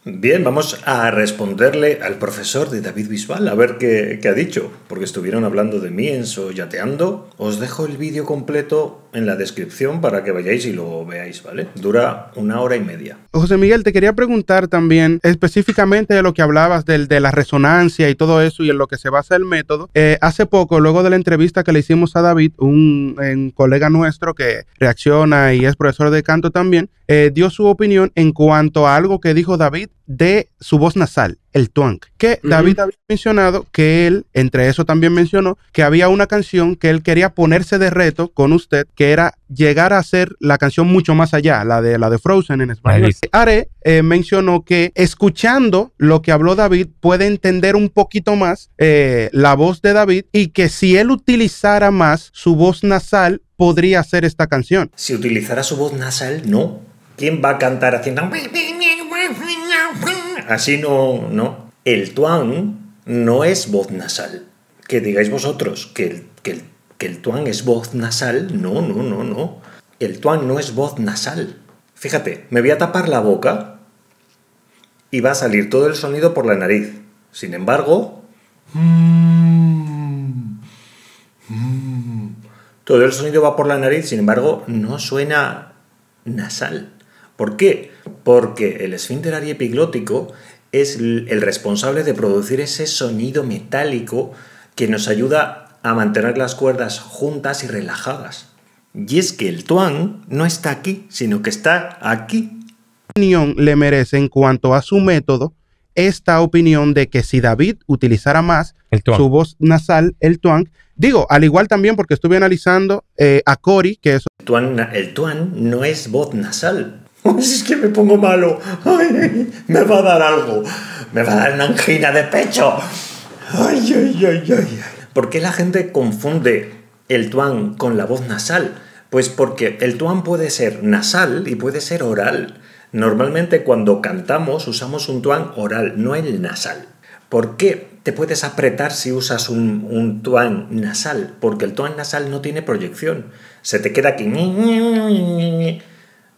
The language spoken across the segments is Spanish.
Bien, vamos a responderle al profesor de David Bisbal, a ver qué ha dicho, porque estuvieron hablando de Mies o yateando. Os dejo el vídeo completo en la descripción para que vayáis y lo veáis, ¿vale? Dura 1 hora y media. José Miguel, te quería preguntar también específicamente de lo que hablabas de la resonancia y todo eso y en lo que se basa el método. Hace poco, luego de la entrevista que le hicimos a David, un colega nuestro que reacciona y es profesor de canto también, dio su opinión en cuanto a algo que dijo David de su voz nasal, el twang, que David había mencionado que él, entre eso también mencionó que había una canción que él quería ponerse de reto con usted, que era llegar a hacer la canción mucho más allá, la de Frozen en español. Are mencionó que escuchando lo que habló David puede entender un poquito más la voz de David y que si él utilizara más su voz nasal podría hacer esta canción. Si utilizara su voz nasal, no. ¿Quién va a cantar haciendo...? Así no. El twang no es voz nasal. Que digáis vosotros que el twang es voz nasal. No. El twang no es voz nasal. Fíjate, me voy a tapar la boca y va a salir todo el sonido por la nariz. Sin embargo... todo el sonido va por la nariz, sin embargo, no suena nasal. ¿Por qué? Porque el esfínter ariepiglótico es el responsable de producir ese sonido metálico que nos ayuda a mantener las cuerdas juntas y relajadas. Y es que el twang no está aquí, sino que está aquí. ¿Qué opinión le merece en cuanto a su método esta opinión de que si David utilizara más su voz nasal, el twang, digo, al igual también porque estuve analizando a Cory, que es... El twang no es voz nasal. Es que me pongo malo. Ay, me va a dar algo. Me va a dar una angina de pecho. Ay. ¿Por qué la gente confunde el twang con la voz nasal? Pues porque el twang puede ser nasal y puede ser oral. Normalmente cuando cantamos usamos un twang oral, no el nasal. ¿Por qué te puedes apretar si usas un twang nasal? Porque el twang nasal no tiene proyección. Se te queda aquí.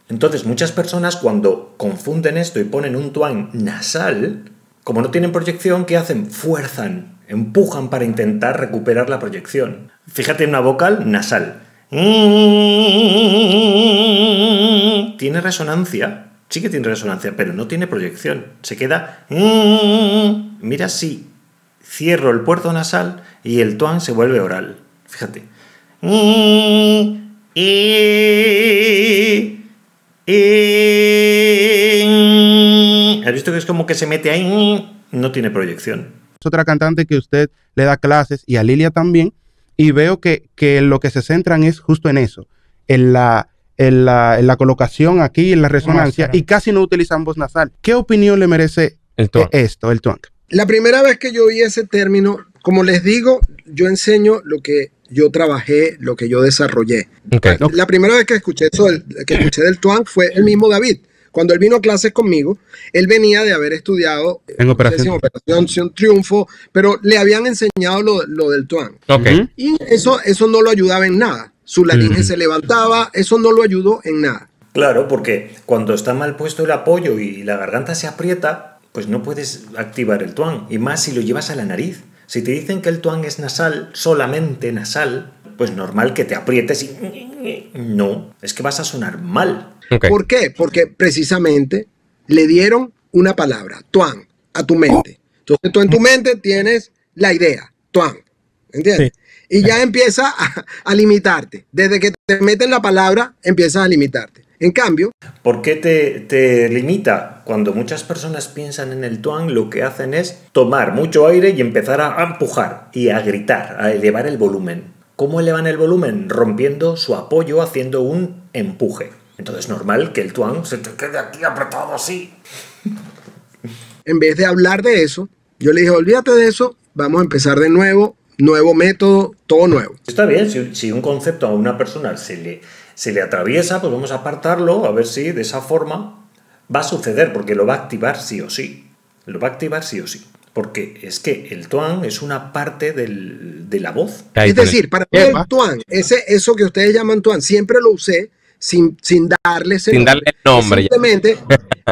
Entonces muchas personas cuando confunden esto y ponen un twang nasal, como no tienen proyección, ¿qué hacen? Fuerzan, empujan para intentar recuperar la proyección. Fíjate en una vocal nasal. Tiene resonancia, sí que tiene resonancia, pero no tiene proyección. Se queda... Mira si cierro el puerto nasal y el twang se vuelve oral. Fíjate. ¿Has visto que es como que se mete ahí? No tiene proyección. Es otra cantante que usted le da clases y a Lilia también, y veo que lo que se centran es justo en eso, en la colocación aquí, en la resonancia, y casi no utilizan voz nasal. ¿Qué opinión le merece el twang? La primera vez que yo oí ese término, como les digo, yo enseño lo que yo trabajé, lo que yo desarrollé. La primera vez que escuché eso, que escuché del twang fue el mismo David. Cuando él vino a clases conmigo, él venía de haber estudiado en Operación Triunfo, pero le habían enseñado lo del twang. Y eso no lo ayudaba en nada. Su laringe se levantaba, eso no lo ayudó en nada. Claro, porque cuando está mal puesto el apoyo y la garganta se aprieta, pues no puedes activar el twang. Y más si lo llevas a la nariz. Si te dicen que el twang es nasal, solamente nasal, pues normal que te aprietes y... No, es que vas a sonar mal. ¿Por qué? Porque precisamente le dieron una palabra, twang, a tu mente. Entonces tú en tu mente tienes la idea, twang, ¿entiendes? Sí. Y ya empieza a limitarte. Desde que te meten la palabra, empiezas a limitarte. En cambio... ¿Por qué te limita? Cuando muchas personas piensan en el twang, lo que hacen es tomar mucho aire y empezar a empujar y a gritar, a elevar el volumen. ¿Cómo elevan el volumen? Rompiendo su apoyo, haciendo un empuje. Entonces es normal que el twang se te quede aquí apretado así. En vez de hablar de eso, yo le dije, olvídate de eso, vamos a empezar de nuevo, nuevo método, todo nuevo. Está bien, si un concepto a una persona se le atraviesa, pues vamos a apartarlo, a ver si de esa forma va a suceder, porque lo va a activar sí o sí. Lo va a activar sí o sí. Porque es que el twang es una parte de la voz. Es decir, para mí el twang, eso que ustedes llaman twang, siempre lo usé sin darle ese Sin darle el nombre. simplemente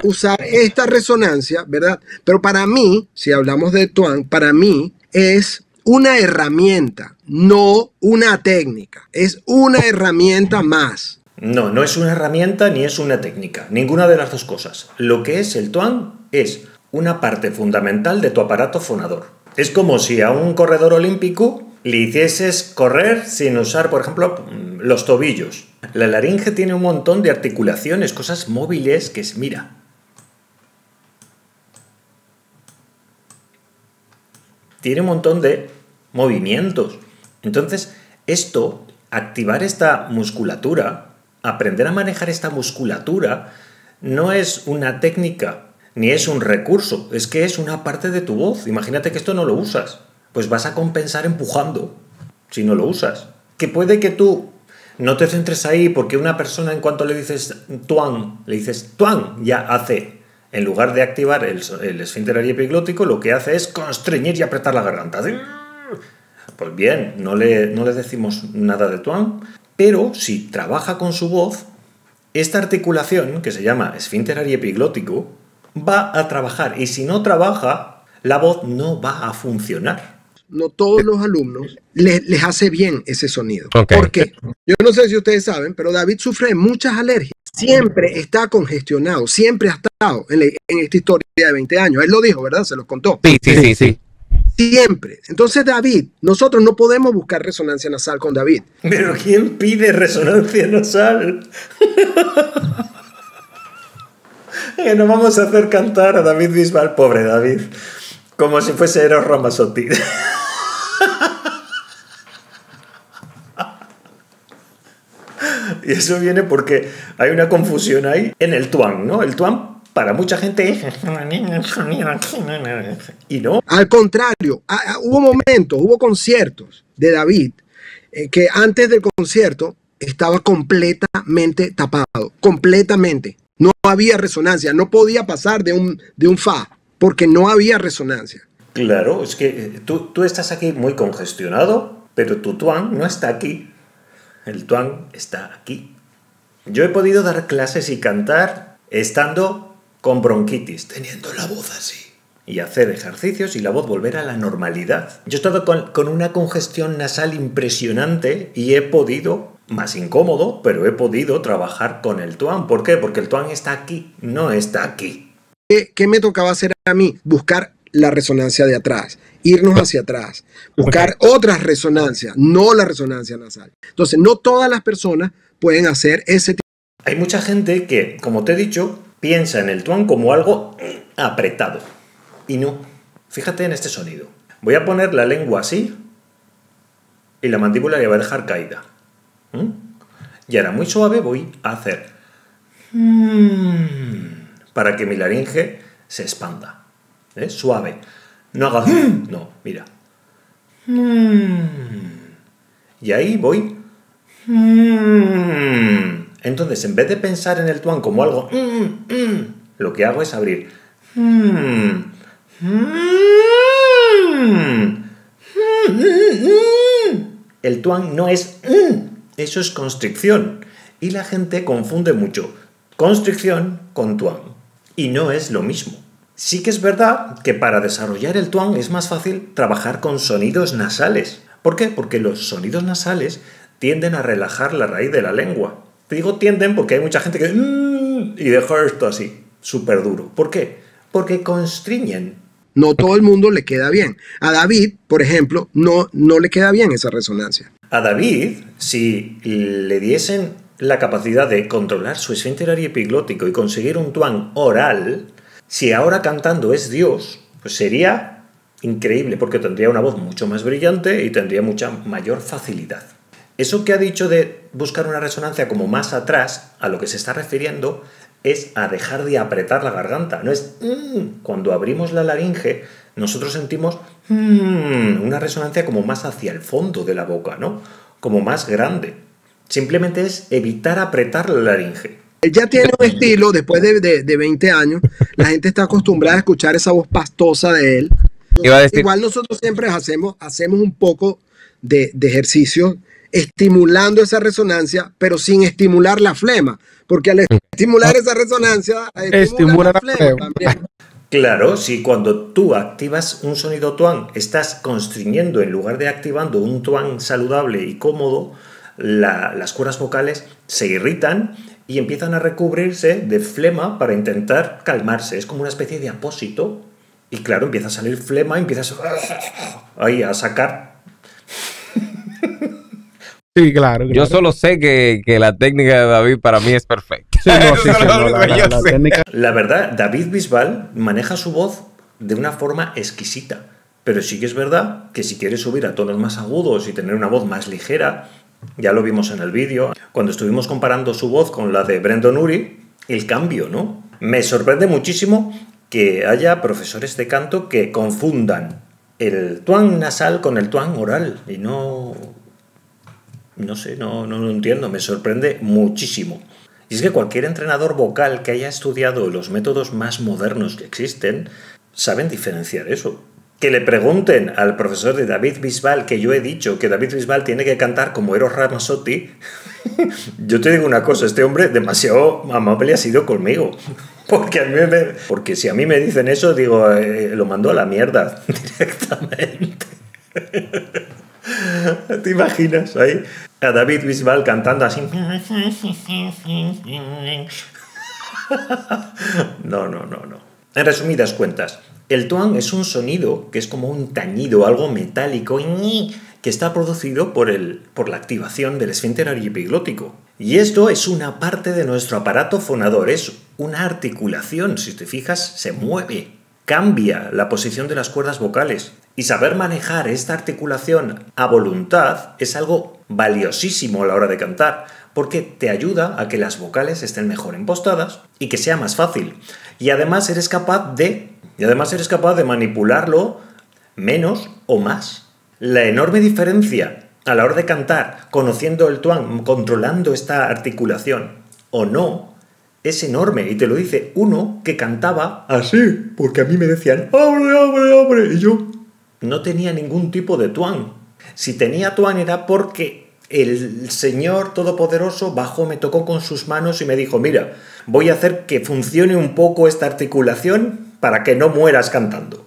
usar esta resonancia, ¿verdad? Pero para mí, si hablamos de Tuan, para mí es una herramienta, no una técnica. Es una herramienta más. No, no es una herramienta ni es una técnica. Ninguna de las dos cosas. Lo que es el tuan es una parte fundamental de tu aparato fonador. Es como si a un corredor olímpico le hicieses correr sin usar, por ejemplo, los tobillos. La laringe tiene un montón de articulaciones, cosas móviles que es, mira. Tiene un montón de movimientos. Entonces, activar esta musculatura, aprender a manejar esta musculatura, no es una técnica, ni es un recurso, es que es una parte de tu voz. Imagínate que esto no lo usas, pues vas a compensar empujando, si no lo usas. Que puede que tú no te centres ahí porque una persona en cuanto le dices tuan, ya hace, en lugar de activar el esfínter ariepiglótico, lo que hace es constreñir y apretar la garganta. Pues bien, no le decimos nada de tuan, pero si trabaja con su voz, esta articulación, que se llama esfínter ariepiglótico, va a trabajar. Y si no trabaja, la voz no va a funcionar. No todos los alumnos les hace bien ese sonido. Okay. ¿Por qué? Yo no sé si ustedes saben, pero David sufre de muchas alergias. Siempre está congestionado, siempre ha estado en esta historia de 20 años. Él lo dijo, ¿verdad? Se los contó. Sí. Siempre. Entonces, David, nosotros no podemos buscar resonancia nasal con David. ¿Pero quién pide resonancia nasal? Que no vamos a hacer cantar a David Bisbal, pobre David, como si fuese Eros Ramazzotti. Y eso viene porque hay una confusión ahí en el tuan, ¿no? El tuan para mucha gente es... Y no. Al contrario, hubo momentos, hubo conciertos de David que antes del concierto estaba completamente tapado, completamente. No había resonancia, no podía pasar de un fa, porque no había resonancia. Claro, es que tú estás aquí muy congestionado, pero tu tuan no está aquí. El tuan está aquí. Yo he podido dar clases y cantar estando con bronquitis, teniendo la voz así. Y hacer ejercicios y la voz volver a la normalidad. Yo he estado con una congestión nasal impresionante y he podido, más incómodo, pero he podido trabajar con el tuan. ¿Por qué? Porque el tuan está aquí, no está aquí. ¿Qué me tocaba hacer a mí? Buscar la resonancia de atrás, irnos hacia atrás, buscar otras resonancias, no la resonancia nasal. Entonces, no todas las personas pueden hacer ese tipo. Hay mucha gente que, como te he dicho, piensa en el tuan como algo apretado. Y no. Fíjate en este sonido. Voy a poner la lengua así y la mandíbula la voy a dejar caída. Y ahora muy suave voy a hacer para que mi laringe se expanda. Suave. No haga... No, mira. Y ahí voy. Entonces, en vez de pensar en el tuan como algo... lo que hago es abrir. El tuan no es... Eso es constricción. Y la gente confunde mucho constricción con tuan. Y no es lo mismo. Sí que es verdad que para desarrollar el tuan es más fácil trabajar con sonidos nasales. ¿Por qué? Porque los sonidos nasales tienden a relajar la raíz de la lengua. Te digo tienden porque hay mucha gente que... y deja esto así, súper duro. ¿Por qué? Porque constriñen. No todo el mundo le queda bien. A David, por ejemplo, no le queda bien esa resonancia. A David, si le diesen la capacidad de controlar su esfínter ariepiglótico y conseguir un tuan oral, si ahora cantando es Dios, pues sería increíble porque tendría una voz mucho más brillante y tendría mucha mayor facilidad. Eso que ha dicho de buscar una resonancia como más atrás, a lo que se está refiriendo es a dejar de apretar la garganta. No es... Cuando abrimos la laringe, nosotros sentimos una resonancia como más hacia el fondo de la boca, ¿no? Como más grande. Simplemente es evitar apretar la laringe. Él ya tiene un estilo, después de 20 años, la gente está acostumbrada a escuchar esa voz pastosa de él. Igual nosotros siempre hacemos un poco de ejercicio estimulando esa resonancia, pero sin estimular la flema, porque al estimular esa resonancia, estimula la flema también. Claro, si cuando tú activas un sonido tuan, estás constriñendo en lugar de activando un tuan saludable y cómodo, las cuerdas vocales se irritan y empiezan a recubrirse de flema para intentar calmarse. Es como una especie de apósito y claro, empieza a salir flema, empiezas ahí a sacar. Sí, claro. Yo solo sé que la técnica de David para mí es perfecta. Sí, la técnica. La verdad, David Bisbal maneja su voz de una forma exquisita. Pero sí que es verdad que si quieres subir a tonos más agudos y tener una voz más ligera, ya lo vimos en el vídeo, cuando estuvimos comparando su voz con la de Brendon Urie, el cambio, ¿no? Me sorprende muchísimo que haya profesores de canto que confundan el tuan nasal con el tuan oral. Y no sé, no lo entiendo, me sorprende muchísimo. Y es que cualquier entrenador vocal que haya estudiado los métodos más modernos que existen, saben diferenciar eso. Que le pregunten al profesor de David Bisbal, que yo he dicho que David Bisbal tiene que cantar como Eros Ramazzotti. Yo te digo una cosa, este hombre demasiado amable ha sido conmigo. Porque si a mí me dicen eso, digo, lo mando a la mierda directamente. ¿Te imaginas ahí a David Bisbal cantando así? No. En resumidas cuentas, el tuan es un sonido que es como un tañido, algo metálico, que está producido por la activación del esfínter ariepiglótico. Y esto es una parte de nuestro aparato fonador, es una articulación, si te fijas, se mueve, cambia la posición de las cuerdas vocales. Y saber manejar esta articulación a voluntad es algo valiosísimo a la hora de cantar, porque te ayuda a que las vocales estén mejor impostadas y que sea más fácil. Y además eres capaz de manipularlo menos o más. La enorme diferencia a la hora de cantar, conociendo el tuan, controlando esta articulación o no, es enorme. Y te lo dice uno que cantaba así, porque a mí me decían ¡hombre! Y yo no tenía ningún tipo de tuan. Si tenía tuan era porque el Señor Todopoderoso bajó, me tocó con sus manos y me dijo, mira, voy a hacer que funcione un poco esta articulación para que no mueras cantando.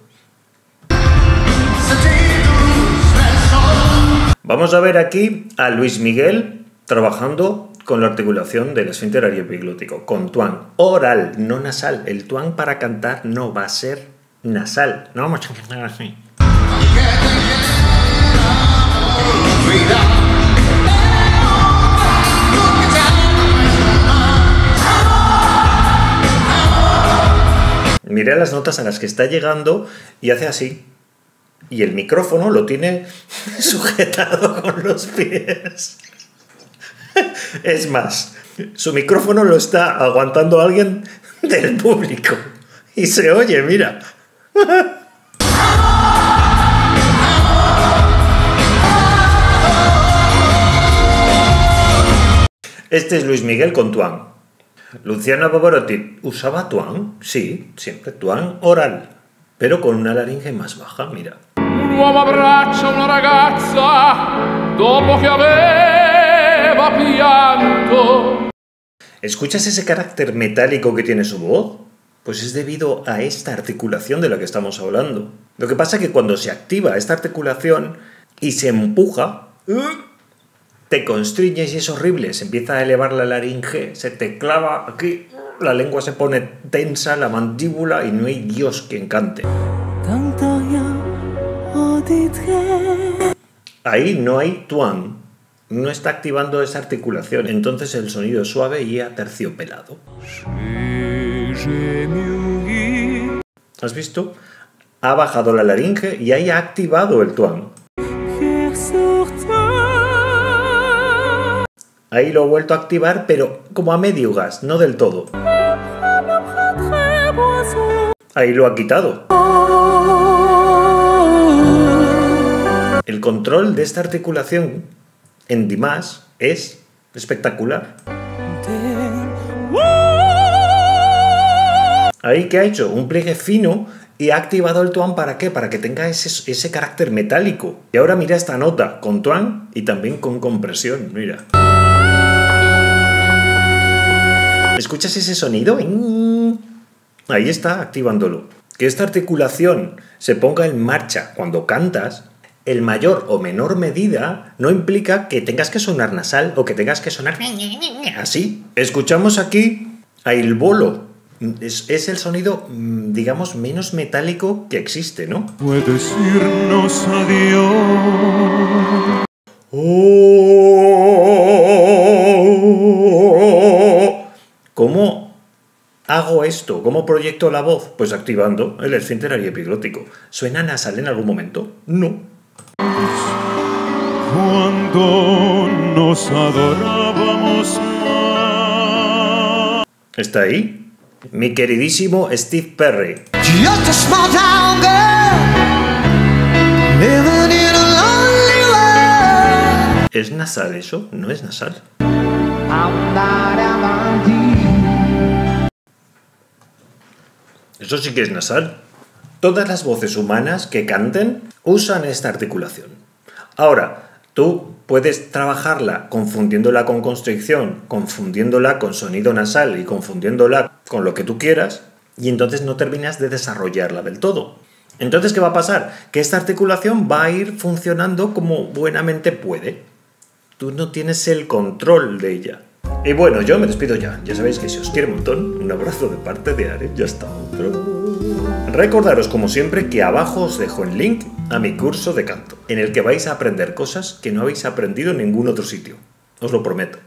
Vamos a ver aquí a Luis Miguel trabajando con la articulación del esfínter ariepiglótico, con tuan oral, no nasal. El tuan para cantar no va a ser nasal. No vamos a cantar así. Mira las notas a las que está llegando y hace así. Y el micrófono lo tiene sujetado con los pies. Es más, su micrófono lo está aguantando alguien del público. Y se oye, mira. Este es Luis Miguel con tuan. Luciano Pavarotti usaba tuan, sí, siempre tuan oral, pero con una laringe más baja, mira. Un uomo abbraccia una ragazza dopo che aveva pianto. ¿Escuchas ese carácter metálico que tiene su voz? Pues es debido a esta articulación de la que estamos hablando. Lo que pasa es que cuando se activa esta articulación y se empuja, te constriñes y es horrible, se empieza a elevar la laringe, se te clava aquí, la lengua se pone tensa, la mandíbula y no hay Dios quien cante. Ahí no hay tuan, no está activando esa articulación, entonces el sonido es suave y aterciopelado. ¿Has visto? Ha bajado la laringe y ahí ha activado el tuan. Ahí lo he vuelto a activar, pero como a medio gas, no del todo. Ahí lo ha quitado. El control de esta articulación en Dimas es espectacular. Ahí, ¿qué ha hecho? Un pliegue fino Y ha activado el tuan ¿para qué? Para que tenga ese carácter metálico. Y ahora mira esta nota, con tuan y también con compresión, mira. ¿Escuchas ese sonido? Ahí está, activándolo. Que esta articulación se ponga en marcha cuando cantas, en mayor o menor medida, no implica que tengas que sonar nasal o que tengas que sonar así. Escuchamos aquí a il volo. Es el sonido, digamos, menos metálico que existe, ¿no? Puedes irnos adiós. ¿Cómo hago esto? ¿Cómo proyecto la voz? Pues activando el esfínter ariepiglótico. ¿Suena nasal en algún momento? No. Cuando nos adorábamos más. ¿Está ahí? Mi queridísimo Steve Perry. Just a small town girl living in a lonely world. ¿Es nasal eso? No es nasal. Eso sí que es nasal. Todas las voces humanas que canten usan esta articulación. Ahora, tú puedes trabajarla confundiéndola con constricción, confundiéndola con sonido nasal y confundiéndola con lo que tú quieras, y entonces no terminas de desarrollarla del todo. Entonces, ¿qué va a pasar? Que esta articulación va a ir funcionando como buenamente puede. Tú no tienes el control de ella. Y bueno, yo me despido ya. Ya sabéis que si os quiero un montón, un abrazo de parte de Are. Ya está otro. Recordaros, como siempre, que abajo os dejo el link a mi curso de canto, en el que vais a aprender cosas que no habéis aprendido en ningún otro sitio. Os lo prometo.